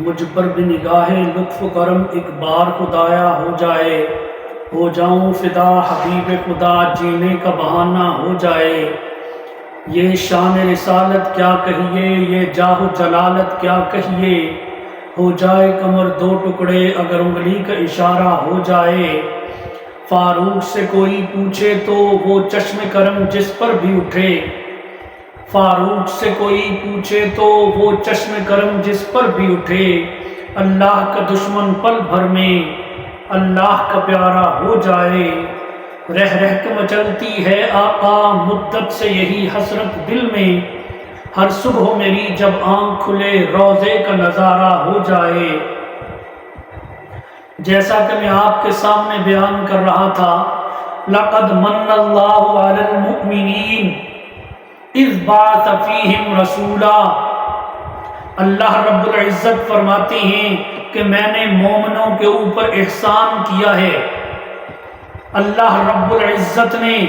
مجھ پر بھی نگاہ لطف و کرم ایک بار خدایا ہو جائے، ہو جاؤں فدا حبیب خدا جینے کا بہانہ ہو جائے۔ یہ شان رسالت کیا کہیے، یہ جاہ و جلالت کیا کہیے، ہو جائے کمر دو ٹکڑے اگر انگلی کا اشارہ ہو جائے۔ فاروق سے کوئی پوچھے تو وہ چشم کرم جس پر بھی اٹھے، فاروق سے کوئی پوچھے تو وہ چشم کرم جس پر بھی اٹھے۔ اللہ کا دشمن پل بھر میں اللہ کا پیارا ہو جائے۔ رہ رہ کے مچلتی ہے آقا مدت سے یہی حسرت دل میں، ہر صبح میری جب آنکھ کھلے روضے کا نظارہ ہو جائے۔ جیسا کہ میں آپ کے سامنے بیان کر رہا تھا، لَقَدْ مَنَّ اللَّهُ عَلَى الْمُؤْمِنِينَ اِذْ بَعَثَ فِيهِمْ رَسُولًا۔ اللہ رب العزت فرماتے ہیں کہ میں نے مومنوں کے اوپر احسان کیا ہے۔ اللہ رب العزت نے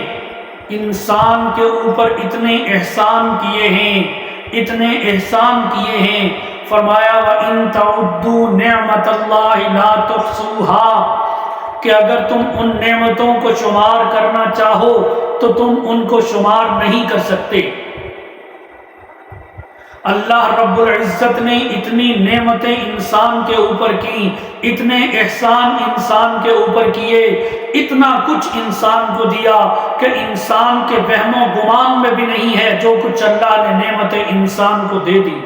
انسان کے اوپر اتنے احسان کیے ہیں، اتنے احسان کیے ہیں، فرمایا وَإِن تَعُدُّوا نِعْمَةَ اللَّهِ لَا تُحْصُوهَا، کہ اگر تم ان نعمتوں کو شمار کرنا چاہو تو تم ان کو شمار نہیں کر سکتے۔ اللہ رب العزت نے اتنی نعمتیں انسان کے اوپر کی، اتنے احسان انسان کے اوپر کیے، اتنا کچھ انسان کو دیا کہ انسان کے وہم و گمان میں بھی نہیں ہے جو کچھ اللہ نے نعمتیں انسان کو دے دی۔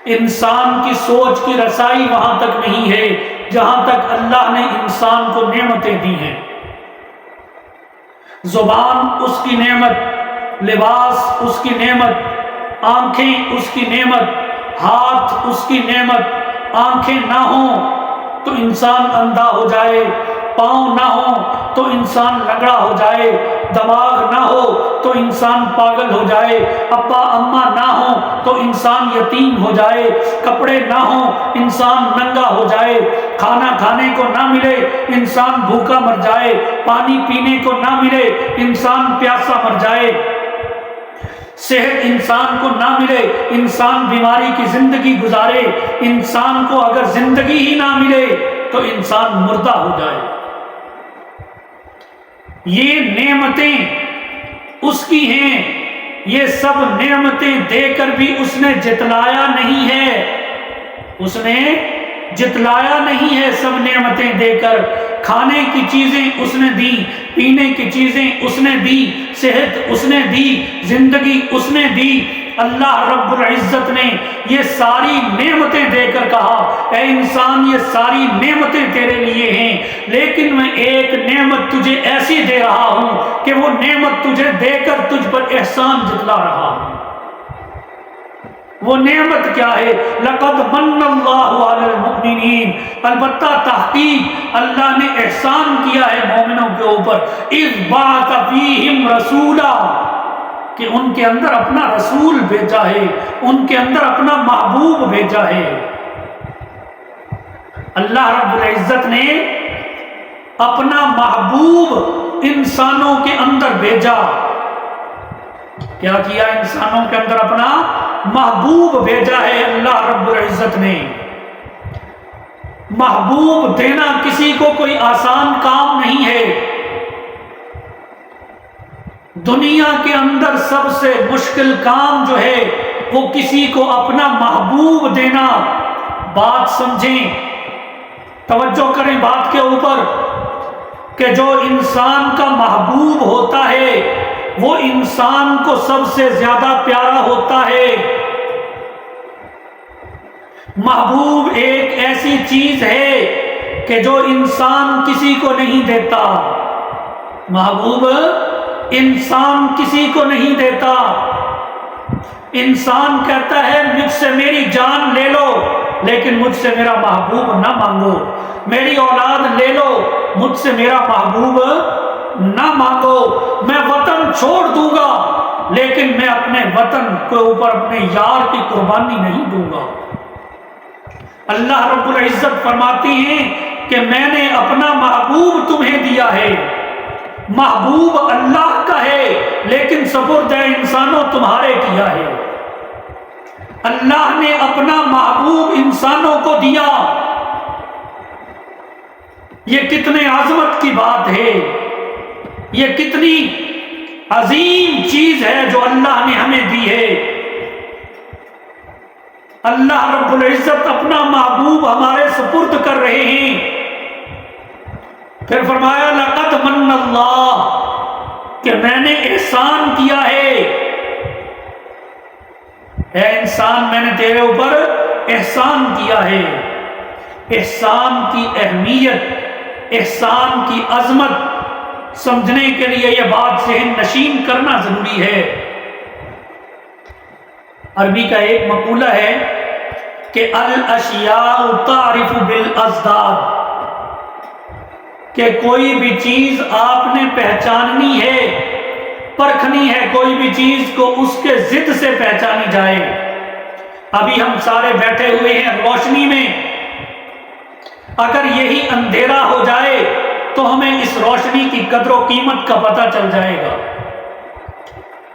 انسان کی سوچ کی رسائی وہاں تک نہیں ہے جہاں تک اللہ نے انسان کو نعمتیں دی ہیں۔ زبان اس کی نعمت، لباس اس کی نعمت، آنکھیں اس کی نعمت، ہاتھ اس کی نعمت۔ آنکھیں نہ ہوں تو انسان اندھا ہو جائے، پاؤں نہ ہوں تو انسان لنگڑا ہو جائے، دماغ نہ ہو تو انسان پاگل ہو جائے، ابا اماں نہ ہوں تو انسان یتیم ہو جائے، کپڑے نہ ہوں انسان ننگا ہو جائے، کھانا کھانے کو نہ ملے انسان بھوکا مر جائے، پانی پینے کو نہ ملے انسان پیاسا مر جائے، صحت انسان کو نہ ملے انسان بیماری کی زندگی گزارے، انسان کو اگر زندگی ہی نہ ملے تو انسان مردہ ہو جائے۔ یہ نعمتیں اس کی ہیں، یہ سب نعمتیں دے کر بھی اس نے جتلایا نہیں ہے، اس نے جتلایا نہیں ہے۔ سب نعمتیں دے کر کھانے کی چیزیں اس نے دی، پینے کی چیزیں اس نے دی، صحت اس نے دی، زندگی اس نے دی۔ اللہ رب العزت نے یہ ساری نعمتیں دے کر کہا اے انسان یہ ساری نعمتیں تیرے لیے ہیں، لیکن میں ایک نعمت تجھے ایسی دے رہا ہوں کہ وہ نعمت تجھے دے کر تجھ پر احسان جتلا رہا ہوں۔ وہ نعمت کیا ہے؟ لَقَدْ مَنَّ اللَّهُ عَلَى الْمُؤْمِنِينَ، البتہ تحقیق اللہ نے احسان کیا ہے مومنوں کے اوپر، اِذْ بَعَثَ فِيهِمْ رَسُولًا، کہ ان کے اندر اپنا رسول بھیجا ہے، ان کے اندر اپنا محبوب بھیجا ہے۔ اللہ رب العزت نے اپنا محبوب انسانوں کے اندر بھیجا۔ کیا کیا؟ انسانوں کے اندر اپنا محبوب بھیجا ہے اللہ رب العزت نے۔ محبوب دینا کسی کو کوئی آسان کام نہیں ہے۔ دنیا کے اندر سب سے مشکل کام جو ہے وہ کسی کو اپنا محبوب دینا۔ بات سمجھیں، توجہ کریں بات کے اوپر، کہ جو انسان کا محبوب ہوتا ہے وہ انسان کو سب سے زیادہ پیارا ہوتا ہے۔ محبوب ایک ایسی چیز ہے کہ جو انسان کسی کو نہیں دیتا۔ محبوب انسان کسی کو نہیں دیتا۔ انسان کہتا ہے مجھ سے میری جان لے لو لیکن مجھ سے میرا محبوب نہ مانگو، میری اولاد لے لو مجھ سے میرا محبوب نہ مانگو، میں وطن چھوڑ دوں گا لیکن میں اپنے وطن کے اوپر اپنے یار کی قربانی نہیں دوں گا۔ اللہ رب العزت فرماتی ہیں کہ میں نے اپنا محبوب تمہیں دیا ہے۔ محبوب اللہ کا ہے لیکن سپرد انسانوں تمہارے کیا ہے۔ اللہ نے اپنا محبوب انسانوں کو دیا. یہ کتنے عظمت کی بات ہے، یہ کتنی عظیم چیز ہے جو اللہ نے ہمیں دی ہے. اللہ رب العزت اپنا محبوب ہمارے سپرد کر رہے ہیں. پھر فرمایا لقد من اللہ، کہ میں نے احسان کیا ہے. اے انسان، میں نے تیرے اوپر احسان کیا ہے. احسان کی اہمیت، احسان کی عظمت سمجھنے کے لیے یہ بات ذہن نشین کرنا ضروری ہے. عربی کا ایک مقولہ ہے کہ الاشیاء تعرف بالازداد، کہ کوئی بھی چیز آپ نے پہچاننی ہے، پرکھنی ہے، کوئی بھی چیز کو اس کے ضد سے پہچانی جائے. ابھی ہم سارے بیٹھے ہوئے ہیں روشنی میں، اگر یہی اندھیرا ہو جائے تو ہمیں اس روشنی کی قدر و قیمت کا پتہ چل جائے گا.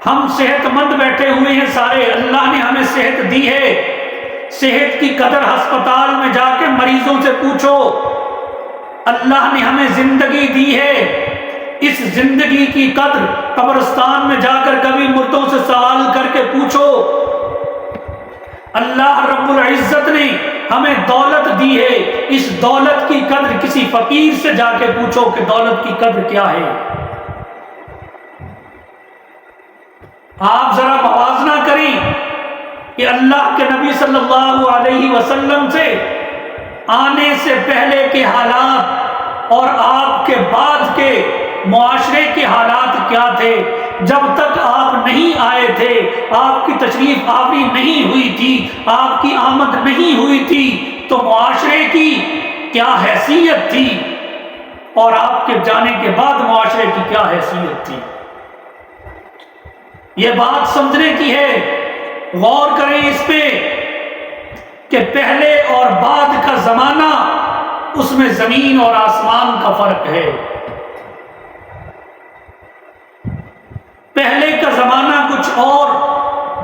ہم صحت مند بیٹھے ہوئے ہیں سارے، اللہ نے ہمیں صحت دی ہے. صحت کی قدر ہسپتال میں جا کے مریضوں سے پوچھو. اللہ نے ہمیں زندگی دی ہے، اس زندگی کی قدر قبرستان میں جا کر کبھی مردوں سے سوال کر کے پوچھو. اللہ رب العزت نے ہمیں دولت دی ہے، اس دولت کی قدر کسی فقیر سے جا کے پوچھو کہ دولت کی قدر کیا ہے. آپ ذرا موازنہ کریں کہ اللہ کے نبی صلی اللہ علیہ وسلم سے آنے سے پہلے کے حالات اور آپ کے بعد کے معاشرے کے حالات کیا تھے. جب تک آپ نہیں آئے تھے، آپ کی تشریف آوری نہیں ہوئی تھی، آپ کی آمد نہیں ہوئی تھی، تو معاشرے کی کیا حیثیت تھی اور آپ کے جانے کے بعد معاشرے کی کیا حیثیت تھی. یہ بات سمجھنے کی ہے. غور کریں اس پہ کہ پہلے اور بعد کا زمانہ، اس میں زمین اور آسمان کا فرق ہے. پہلے کا زمانہ کچھ اور،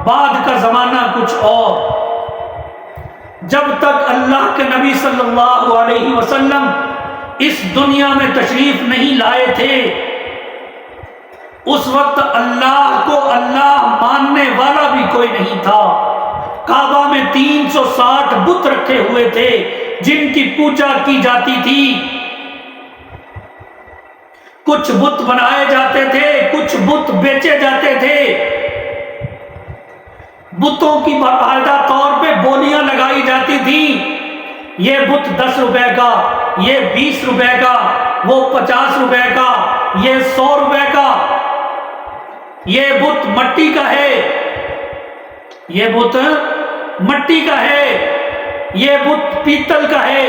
بعد کا زمانہ کچھ اور. جب تک اللہ کے نبی صلی اللہ علیہ وسلم اس دنیا میں تشریف نہیں لائے تھے، اس وقت اللہ کو اللہ ماننے والا بھی کوئی نہیں تھا. کعبہ میں 360 بت رکھے ہوئے تھے جن کی پوجا کی جاتی تھی. کچھ بت بنائے جاتے تھے، کچھ بت بیچے جاتے تھے. بتوں کی باقاعدہ طور پہ بولیاں لگائی جاتی تھیں. یہ بت 10 روپے کا، یہ 20 روپے کا، وہ 50 روپے کا، یہ 100 روپے کا. یہ بت مٹی کا ہے، یہ بت مٹی کا ہے، یہ بت پیتل کا ہے،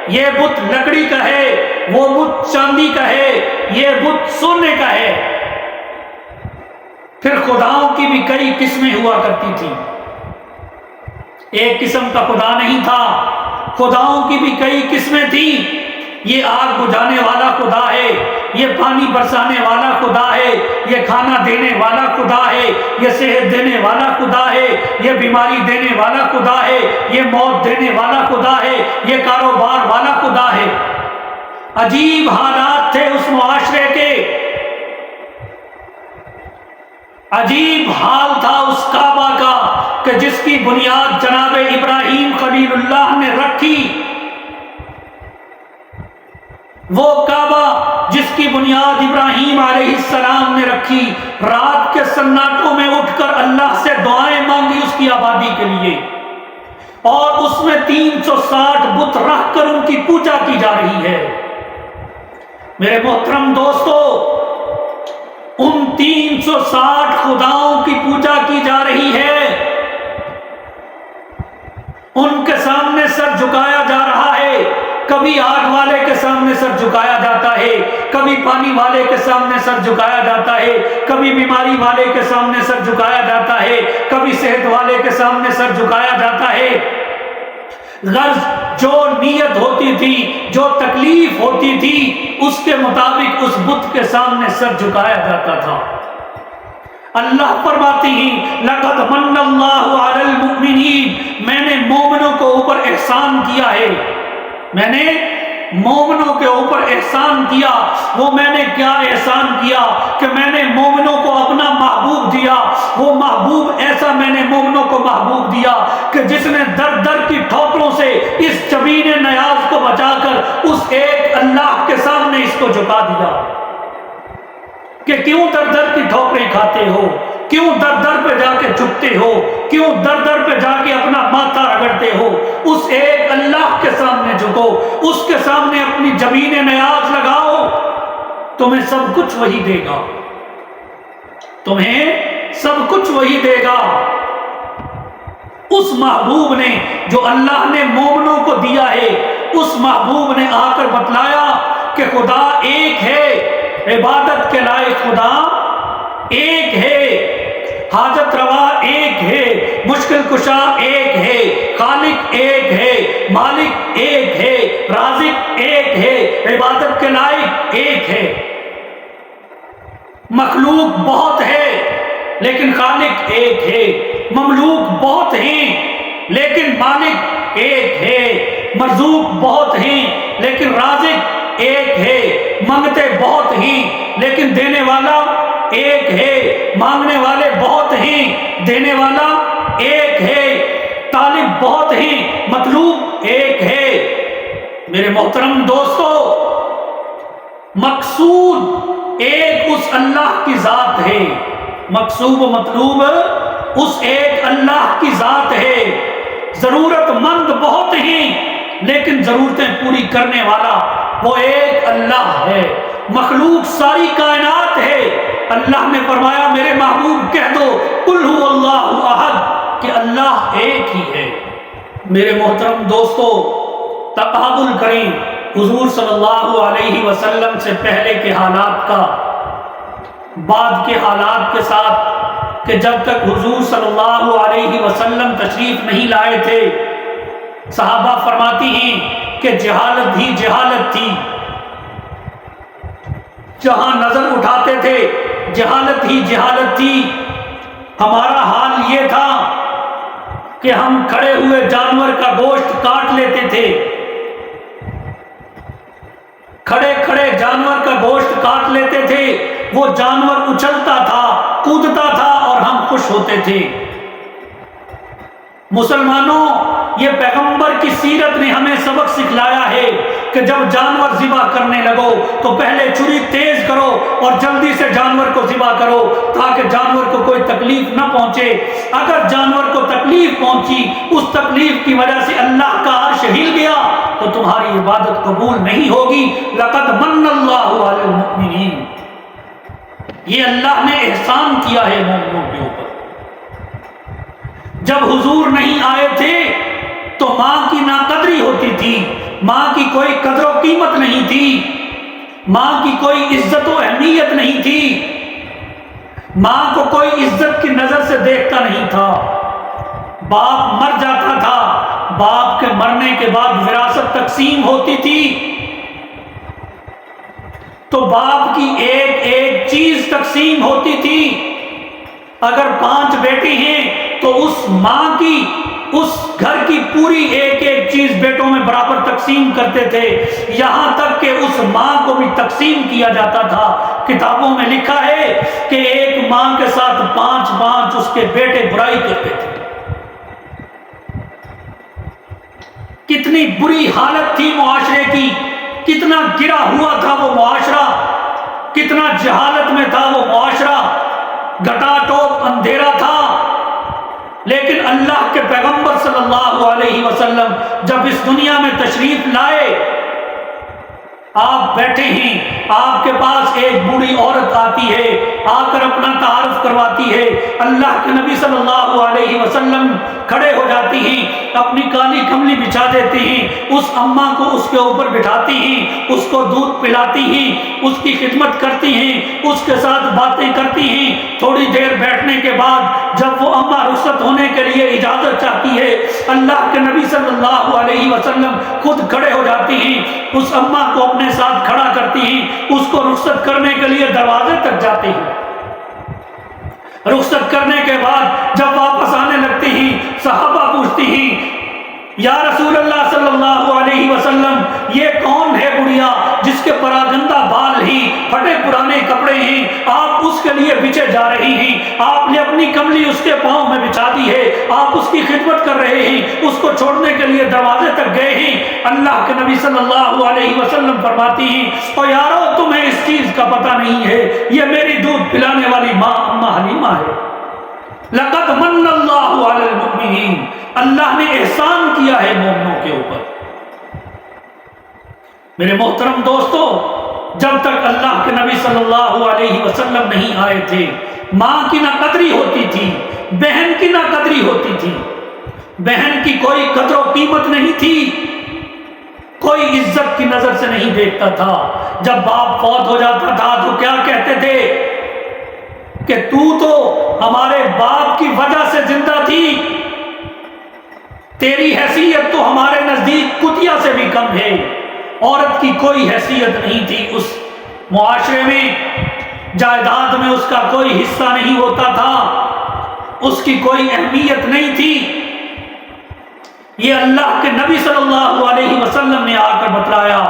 یہ بت لکڑی کا ہے، وہ بت چاندی کا ہے، یہ بت سونے کا ہے. پھر خداؤں کی بھی کئی قسمیں ہوا کرتی تھی. ایک قسم کا خدا نہیں تھا، خداؤں کی بھی کئی قسمیں تھیں. یہ آگ بجھانے والا خدا ہے، یہ پانی برسانے والا خدا ہے، یہ کھانا دینے والا خدا ہے، یہ صحت دینے والا خدا ہے، یہ بیماری دینے والا خدا ہے، یہ موت دینے والا خدا ہے، یہ کاروبار والا خدا ہے. عجیب حالات تھے اس معاشرے کے. عجیب حال تھا اس کعبہ کا کہ جس کی بنیاد جناب ابراہیم خلیل اللہ نے رکھی. وہ کعبہ جس کی بنیاد ابراہیم علیہ السلام نے رکھی، رات کے سناٹوں میں اٹھ کر اللہ سے دعائیں مانگی اس کی آبادی کے لیے، اور اس میں 360 بت رکھ کر ان کی پوجا کی جا رہی ہے. میرے محترم دوستو، ان 360 خداؤں کی پوجا کی جا رہی ہے، ان کے سامنے سر جھکایا جا رہا ہے. کبھی آگ والے کے سامنے سر جھکایا جاتا ہے، کبھی پانی والے کے سامنے سر جھکایا جاتا ہے، کبھی بیماری والے کے سامنے سر جھکایا جاتا ہے، کبھی صحت والے کے سامنے سر جھکایا جاتا ہے. غرض جو نیت ہوتی تھی، جو تکلیف ہوتی تھی، اس کے مطابق اس بت کے سامنے سر جھکایا جاتا تھا. اللہ فرماتی ہیں لقد من اللہ علی المؤمنین، میں نے مومنوں کو اوپر احسان کیا ہے، میں نے مومنوں کے اوپر احسان کیا۔ وہ میں نے کیا احسان کیا کہ میں نے مومنوں کو اپنا محبوب دیا، وہ محبوب ایسا میں نے مومنوں کو محبوب دیا کہ جس نے در در کی ٹھوکروں سے اس جبین نیاز کو بچا کر اس ایک اللہ کے سامنے اس کو جھکا دیا کہ کیوں در در کی ٹھوکریں کھاتے ہو، کیوں در در پہ جا کے جھکتے ہو، کیوں در در پہ جا کے اپنا ماتھا رگڑتے ہو؟ اس ایک اللہ کے سامنے جھکو، اس کے سامنے اپنی جبین نیاز لگاؤ، تمہیں سب کچھ وہی دے گا، تمہیں سب کچھ وہی دے گا۔ اس محبوب نے جو اللہ نے مومنوں کو دیا ہے، اس محبوب نے آ کر بتلایا کہ خدا ایک ہے، عبادت کے لائق خدا ایک ہے، حاجت روا ایک ہے، مشکل کشا ایک ہے، خالق ایک ہے، مالک ایک ہے، رازق ایک ہے، عبادت کے لائق ایک ہے۔ مخلوق بہت ہے لیکن خالق ایک ہے، مملوک بہت ہیں لیکن مالک ایک ہے، مرزوق بہت ہیں لیکن رازق ایک ہے، منگتے بہت ہیں لیکن دینے والا ایک ہے، مانگنے والے بہت ہیں دینے والا ایک ہے، طالب بہت ہیں مطلوب ایک ہے۔ میرے محترم دوستو، مقصود ایک اس اللہ کی ذات ہے، مقصود و مطلوب اس ایک اللہ کی ذات ہے۔ ضرورت مند بہت ہیں لیکن ضرورتیں پوری کرنے والا وہ ایک اللہ ہے۔ مخلوق ساری کائنات ہے، اللہ نے فرمایا میرے محبوب کہہ دو قل هو اللہ احد کہ اللہ ایک ہی ہے۔ میرے محترم دوستو، تقابل کریں حضور صلی اللہ علیہ وسلم سے پہلے کے حالات کا بعد کے حالات کے ساتھ، کہ جب تک حضور صلی اللہ علیہ وسلم تشریف نہیں لائے تھے، صحابہ فرماتی ہیں کہ جہالت ہی جہالت تھی، جہاں نظر اٹھاتے تھے جہالت ہی جہالت تھی۔ ہمارا حال یہ تھا کہ ہم کھڑے ہوئے جانور کا گوشت کاٹ لیتے تھے، کھڑے کھڑے جانور کا گوشت کاٹ لیتے تھے، وہ جانور اچھلتا تھا، کودتا تھا اور ہم خوش ہوتے تھے۔ مسلمانوں، یہ پیغمبر کی سیرت نے ہمیں سبق سکھلایا ہے کہ جب جانور ذبح کرنے لگو تو پہلے چھری تیز کرو اور جلدی سے جانور کو ذبح کرو تاکہ جانور کو کوئی تکلیف نہ پہنچے۔ اگر جانور کو تکلیف پہنچی، اس تکلیف کی وجہ سے اللہ کا عرش ہل گیا تو تمہاری عبادت قبول نہیں ہوگی۔ لقد من اللہ علی المؤمنین، یہ اللہ نے احسان کیا ہے مومنوں کے اوپر۔ جب حضور نہیں آئے تھے تو ماں کی ناقدری ہوتی تھی، ماں کی کوئی قدر و قیمت نہیں تھی، ماں کی کوئی عزت و اہمیت نہیں تھی، ماں کو کوئی عزت کی نظر سے دیکھتا نہیں تھا۔ باپ مر جاتا تھا، باپ کے مرنے کے بعد وراثت تقسیم ہوتی تھی تو باپ کی ایک ایک چیز تقسیم ہوتی تھی۔ اگر 5 بیٹے ہیں تو اس ماں کی، اس گھر کی پوری ایک ایک چیز بیٹوں میں برابر تقسیم کرتے تھے، یہاں تک کہ اس ماں کو بھی تقسیم کیا جاتا تھا۔ کتابوں میں لکھا ہے کہ ایک ماں کے ساتھ 5 اس کے بیٹے برائی کرتے تھے۔ کتنی بری حالت تھی معاشرے کی، کتنا گرا ہوا تھا وہ معاشرہ، کتنا جہالت میں تھا وہ معاشرہ، گھٹا ٹوپ اندھیرا تھا۔ لیکن اللہ کے پیغمبر صلی اللہ علیہ وسلم جب اس دنیا میں تشریف لائے، آپ بیٹھے ہیں، آپ کے پاس ایک بوڑھی عورت آتی ہے، آ کر اپنا تعارف کرواتی ہے، اللہ کے نبی صلی اللہ علیہ وسلم کھڑے ہو جاتی ہیں، اپنی کالی کملی بچھا دیتی ہیں، اس اماں کو اس کے اوپر بٹھاتی ہیں، اس کو دودھ پلاتی ہیں، اس کی خدمت کرتی ہیں، اس کے ساتھ باتیں کرتی ہیں۔ تھوڑی دیر بیٹھنے کے بعد جب وہ اماں رخصت ہونے کے لیے اجازت چاہتی ہے، اللہ کے نبی صلی اللہ علیہ وسلم خود کھڑے ہو جاتی ہیں، اس اماں کو اپنے ساتھ کھڑا کرتی ہیں، اس کو رخصت کرنے کے لیے دروازے تک جاتی ہیں۔ رخصت کرنے کے بعد جب واپس آنے لگتے ہیں، صحابہ پوچھتی ہیں یا رسول اللہ صلی اللہ علیہ وسلم یہ کون ہے بڑھیا جس کے پراگندہ بال ہی پھٹے پرانے کپڑے ہیں، آپ اس کے لیے بچے جا رہی ہیں، آپ نے اپنی کملی اس کے پاؤں میں بچھا دی ہے، آپ اس کی خدمت کر رہے ہیں، اس کو چھوڑنے کے لیے دروازے تک گئے ہیں۔ اللہ کے نبی صلی اللہ علیہ وسلم فرماتی ہیں او یارو تمہیں اس چیز کا پتہ نہیں ہے، یہ میری دودھ پلانے والی ماں اماں حلیمہ ہے۔ لقد من اللہ علی المؤمنین، اللہ نے احسان کیا ہے مومنوں کے اوپر۔ میرے محترم دوستو، جب تک اللہ کے نبی صلی اللہ علیہ وسلم نہیں آئے تھے، ماں کی نہ قدری ہوتی تھی، بہن کی نہ قدری ہوتی تھی، بہن کی کوئی قدر و قیمت نہیں تھی، کوئی عزت کی نظر سے نہیں دیکھتا تھا۔ جب باپ فوت ہو جاتا تھا تو کیا کہتے تھے کہ تو ہمارے باپ کی وجہ سے زندہ تھی، تیری حیثیت تو ہمارے نزدیک کتیا سے بھی کم ہے۔ عورت کی کوئی حیثیت نہیں تھی اس معاشرے میں، جائیداد میں اس کا کوئی حصہ نہیں ہوتا تھا، اس کی کوئی اہمیت نہیں تھی۔ یہ اللہ کے نبی صلی اللہ علیہ وسلم نے آ کر بتلایا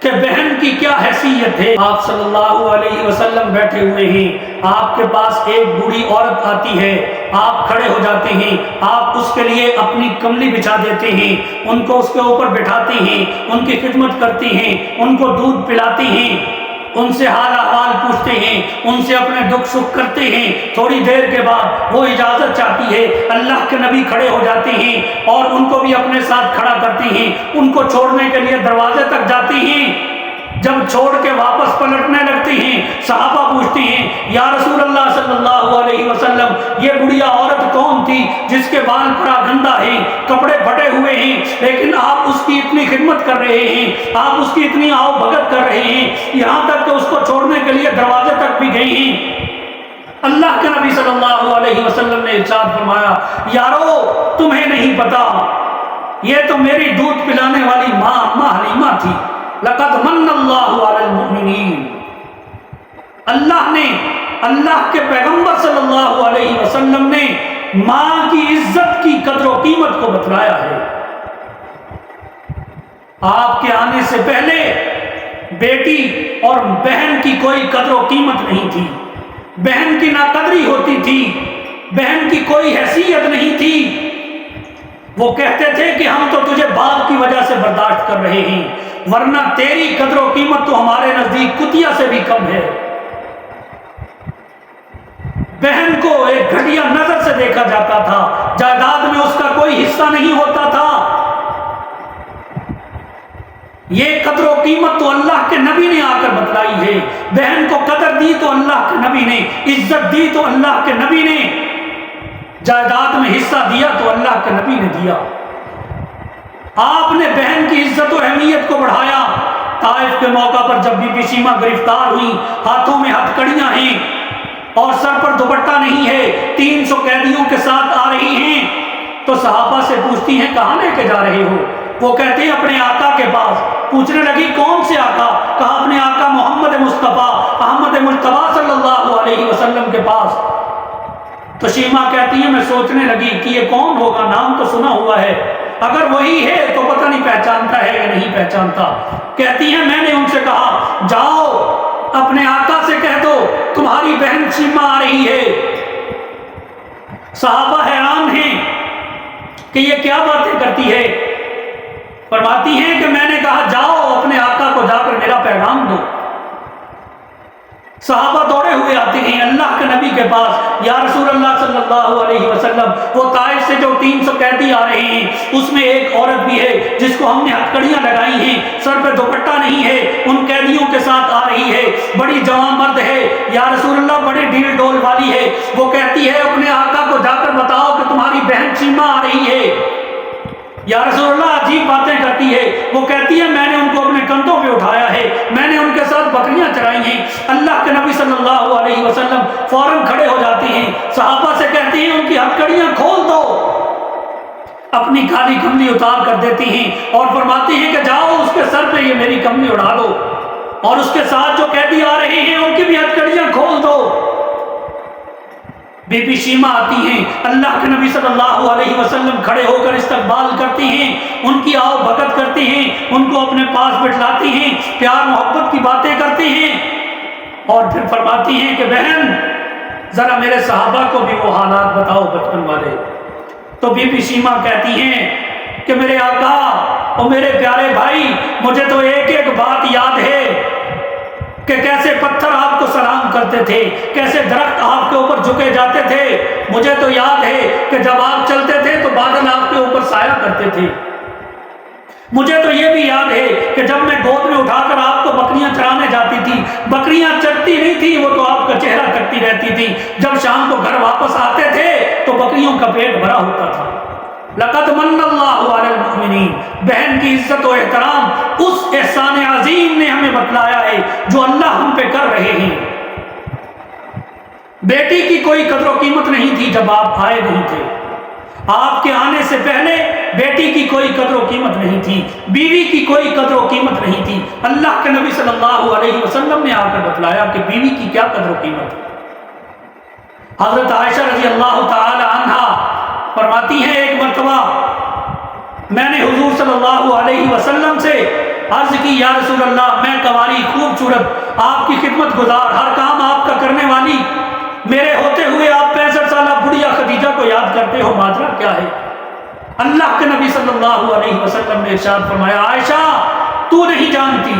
کہ بہن کی کیا حیثیت ہے۔ آپ صلی اللہ علیہ وسلم بیٹھے ہوئے ہیں، آپ کے پاس ایک بوڑھی عورت آتی ہے، آپ کھڑے ہو جاتے ہیں، آپ اس کے لیے اپنی کملی بچھا دیتے ہیں، ان کو اس کے اوپر بٹھاتے ہیں، ان کی خدمت کرتے ہیں، ان کو دودھ پلاتے ہیں، ان سے حال احوال پوچھتے ہیں، ان سے اپنے دکھ سکھ کرتے ہیں۔ تھوڑی دیر کے بعد وہ اجازت چاہتی ہے، اللہ کے نبی کھڑے ہو جاتے ہیں اور ان کو بھی اپنے ساتھ کھڑا کرتے ہیں، ان کو چھوڑنے کے لیے دروازے تک جاتے ہیں۔ جب چھوڑ کے واپس پلٹنے لگتے ہیں، صحابہ پوچھتے ہیں یا رسول اللہ صلی اللہ علیہ وسلم یہ بڑھیا عورت کون تھی جس کے بال پراگندہ ہیں، کپڑے پھٹے ہوئے ہیں، لیکن آپ اس کی اتنی خدمت کر رہے ہیں، آپ اس کی اتنی آؤ بھگت کر رہے ہیں، یہاں تک کہ اس کو چھوڑنے کے لیے دروازے تک بھی گئی ہیں۔ اللہ کے نبی صلی اللہ علیہ وسلم نے ارشاد فرمایا یارو تمہیں نہیں پتا، یہ تو میری دودھ پلانے والی ماں اماں حلیمہ تھی۔ لقد من اللہ علی المؤمنین، اللہ نے، اللہ کے پیغمبر صلی اللہ علیہ وسلم نے ماں کی عزت کی قدر و قیمت کو بتلایا ہے۔ آپ کے آنے سے پہلے بیٹی اور بہن کی کوئی قدر و قیمت نہیں تھی، بہن کی ناقدری ہوتی تھی، بہن کی کوئی حیثیت نہیں تھی۔ وہ کہتے تھے کہ ہم تو تجھے باپ کی وجہ سے برداشت کر رہے ہیں، ورنہ تیری قدر و قیمت تو ہمارے نزدیک کتیا سے بھی کم ہے۔ بہن کو ایک گھٹیا نظر سے دیکھا جاتا تھا، جائیداد میں اس کا کوئی حصہ نہیں ہوتا تھا۔ یہ قدر و قیمت تو اللہ کے نبی نے آ کر بتلائی ہے۔ بہن کو قدر دی تو اللہ کے نبی نے، عزت دی تو اللہ کے نبی نے، جائیداد میں حصہ دیا تو اللہ کے نبی نے دیا۔ آپ نے بہن کی عزت و اہمیت کو بڑھایا۔ طائف کے موقع پر جب بی بی شیما گرفتار ہوئی، ہاتھوں میں ہتھکڑیاں ہیں اور سر پر دوپٹہ نہیں ہے، 300 قیدیوں کے ساتھ آ رہی ہیں، تو صحابہ سے پوچھتی ہیں کہاں لے کے جا رہے ہو؟ وہ کہتے ہیں اپنے آقا کے پاس۔ پوچھنے لگی کون سے آقا؟ کہا اپنے آقا محمد مصطفیٰ احمد مجتبیٰ صلی اللہ علیہ وسلم کے پاس۔ تو شیما کہتی ہے میں سوچنے لگی کہ یہ کون ہوگا، نام تو سنا ہوا ہے، اگر وہی ہے تو پتہ نہیں پہچانتا ہے یا نہیں پہچانتا۔ کہتی ہے میں نے ان سے کہا جاؤ اپنے آقا سے کہہ دو تمہاری بہن شیما آ رہی ہے۔ صحابہ حیران ہیں کہ یہ کیا باتیں کرتی ہے۔ فرماتی ہیں کہ میں نے کہا جاؤ اپنے آقا کو جا کر میرا پیغام دو۔ صحابہ دوڑے ہوئے آتے ہیں اللہ کے نبی کے پاس، یا رسول اللہ صلی اللہ علیہ وسلم وہ طائف سے جو 300 قیدی آ رہے ہیں اس میں ایک عورت بھی ہے جس کو ہم نے ہتھکڑیاں لگائی ہیں، سر پہ دوپٹہ نہیں ہے، ان قیدیوں کے ساتھ آ رہی ہے، بڑی جوان مرد ہے، یا رسول اللہ بڑی ڈھیل ڈول والی ہے۔ وہ کہتی ہے اپنے آقا کو جا کر بتاؤ کہ تمہاری بہن شیما آ رہی ہے۔ یا رسول اللہ عجیب باتیں کرتی ہے۔ وہ کہتی ہے میں نے ان کو اپنے کندھوں پہ اٹھایا ہے، میں نے ان کے ساتھ بکریاں چرائی ہیں۔ اللہ کے نبی صلی اللہ علیہ وسلم فوراً کھڑے ہو جاتے ہیں، صحابہ سے کہتے ہیں ان کی ہتھکڑیاں کھول دو، اپنی کالی کملی اتار کر دیتی ہیں اور فرماتے ہیں کہ جاؤ اس کے سر پہ یہ میری کملی اڑا دو، اور اس کے ساتھ جو قیدی آ رہے ہیں ان کی بھی ہتھکڑیاں کھول دو۔ بی بی شیما آتی ہیں، اللہ کے نبی صلی اللہ علیہ وسلم کھڑے ہو کر استقبال کرتی ہیں، ان کی آؤ بھگت کرتی ہیں، ان کو اپنے پاس بٹھلاتی ہیں، پیار محبت کی باتیں کرتی ہیں، اور پھر فرماتی ہیں کہ بہن ذرا میرے صحابہ کو بھی وہ حالات بتاؤ بچپن والے۔ تو بی بی شیما کہتی ہیں کہ میرے آقا اور میرے پیارے بھائی، مجھے تو ایک ایک بات یاد ہے کہ کیسے پتھر آپ کو سلام کرتے تھے، کیسے درخت آپ کے اوپر جھکے جاتے تھے۔ مجھے تو یاد ہے کہ جب آپ چلتے تھے تو بادل آپ کے اوپر سایہ کرتے تھے۔ مجھے تو یہ بھی یاد ہے کہ جب میں گود میں اٹھا کر آپ کو بکریاں چرانے جاتی تھی، بکریاں چرتی نہیں تھی، وہ تو آپ کا چہرہ تکتی رہتی تھی۔ جب شام کو گھر واپس آتے تھے تو بکریوں کا پیٹ بھرا ہوتا تھا۔ لقد من اللہ علی المؤمنین، بہن کی عزت و احترام اس احسان عظیم نے ہمیں بتلایا ہے جو اللہ ہم پہ کر رہے ہیں۔ بیٹی کی کوئی قدر و قیمت نہیں تھی جب آپ آئے نہیں تھے، آپ کے آنے سے پہلے بیٹی کی کوئی قدر و قیمت نہیں تھی، بیوی کی کوئی قدر و قیمت نہیں تھی۔ اللہ کے نبی صلی اللہ علیہ وسلم نے آ کر بتلایا کہ بیوی کی کیا قدر و قیمت ہے۔ حضرت عائشہ رضی اللہ تعالی عنہا فرماتی ہیں ایک مرتبہ میں نے حضور صلی اللہ علیہ وسلم سے عرض کی، یا رسول اللہ میں کنواری خوبصورت آپ کی خدمت گزار، ہر کام آپ کا کرنے والی، میرے ہوتے ہوئے آپ 65 سالہ بڑھیا خدیجہ کو یاد کرتے ہو، ماجرا کیا ہے؟ اللہ کے نبی صلی اللہ علیہ وسلم نے ارشاد فرمایا، عائشہ تو نہیں جانتی،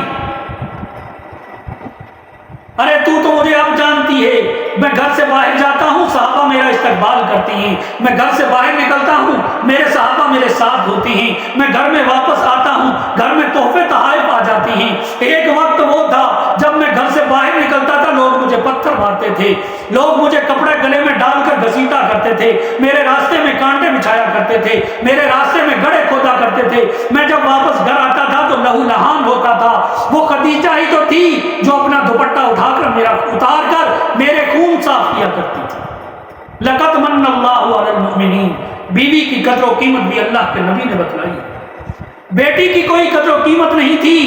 ارے تو مجھے اب جانتی ہے، میں گھر سے باہر جاتا ہوں صحابہ میرا استقبال کرتی ہیں، میں گھر سے باہر نکلتا ہوں میرے صحابہ میرے ساتھ ہوتی ہیں، میں گھر میں واپس آتا ہوں گھر میں تحفے تحائف آ جاتی ہیں۔ ایک وقت وہ تھا جب میں گھر سے باہر نکلتا تھا لوگ مجھے پتھر مارتے تھے، لوگ مجھے کپڑے گلے میں ڈال کر گھسیٹا کرتے تھے، میرے راستے میں کانٹے بچھایا کرتے تھے، میرے راستے میں گڑھے کھودا کرتے تھے، میں جب واپس گھر آتا تھا تو لہو لہان ہوتا تھا۔ وہ خدیجہ ہی تو تھی جو اپنا دوپٹہ اٹھا کر میرا اتار کر میرے خون صاف کیا کرتی تھی۔ لقد من اللہ علی المؤمنین، بیوی کی قدر و قیمت بھی اللہ کے نبی نے بتلائی۔ بیٹی کی کوئی قدر و قیمت نہیں تھی،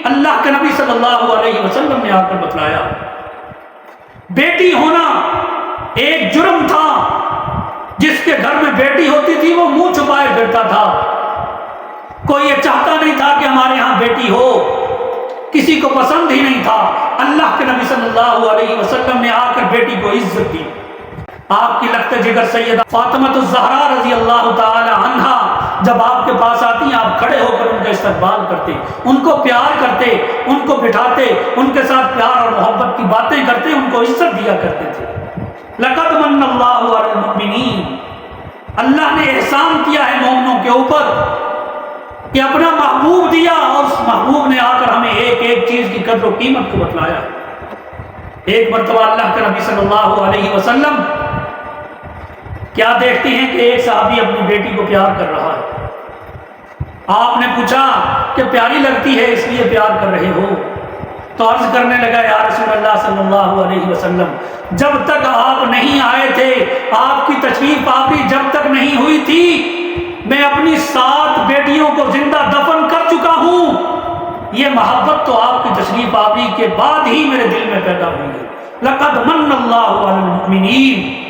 اللہ کے نبی صلی اللہ علیہ وسلم نے آ کر بتلایا۔ بیٹی ہونا ایک جرم تھا، جس کے گھر میں بیٹی ہوتی تھی وہ منہ چھپائے پھرتا تھا، کوئی یہ چاہتا نہیں تھا کہ ہمارے ہاں بیٹی ہو، کسی کو پسند ہی نہیں تھا۔ اللہ کے نبی صلی اللہ علیہ وسلم نے آ کر بیٹی کو عزت دی۔ آپ کی لخت جگر سیدہ فاطمہ الزہرا رضی اللہ تعالی عنہا جب آپ کے پاس آتی آپ کھڑے ہو کر ان کا استقبال کرتے، ان کو پیار کرتے، ان کو بٹھاتے، ان کے ساتھ پیار اور محبت کی باتیں کرتے، ان کو عزت دیا کرتے تھے۔ لقد من اللہ علی المؤمنین، اللہ نے احسان کیا ہے مومنوں کے اوپر کہ اپنا محبوب دیا، اور اس محبوب نے آ کر ہمیں ایک ایک چیز کی قدر و قیمت کو بتلایا۔ ایک مرتبہ اللہ کے نبی صلی اللہ علیہ وسلم کیا دیکھتے ہیں کہ ایک صحابی اپنی بیٹی کو پیار کر رہا ہے۔ آپ نے پوچھا کہ پیاری لگتی ہے اس لیے پیار کر رہے ہو؟ تو عرض کرنے لگا، یا رسول اللہ صلی اللہ علیہ وسلم جب تک آپ نہیں آئے تھے، آپ کی تشریف آوری جب تک نہیں ہوئی تھی، میں اپنی 7 بیٹیوں کو زندہ دفن کر چکا ہوں۔ یہ محبت تو آپ کی تشریف آوری کے بعد ہی میرے دل میں پیدا ہوئی ہے۔ لقد من اللہ علی المؤمنین،